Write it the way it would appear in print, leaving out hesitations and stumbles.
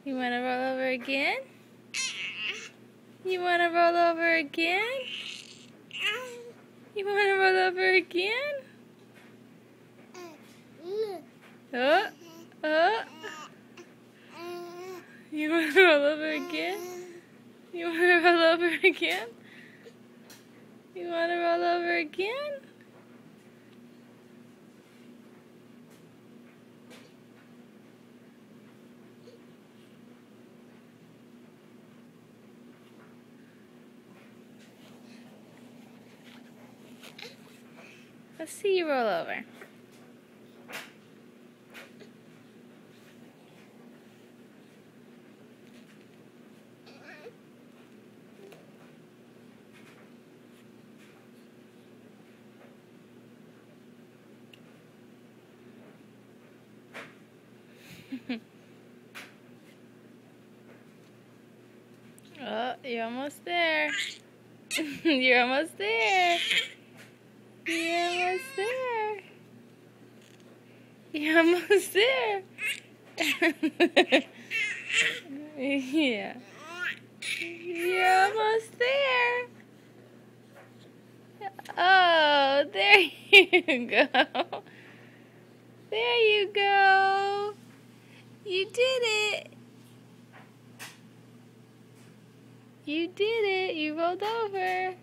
You want to roll over again? You want to roll over again? You want to roll over again? Oh. You want to roll over again? You want to roll over again? You want to roll over again? Let's see you roll over. Oh, you're almost there. You're almost there. You're almost there. You're almost there. Yeah. You're almost there. Oh, there you go. There you go. You did it. You did it. You rolled over.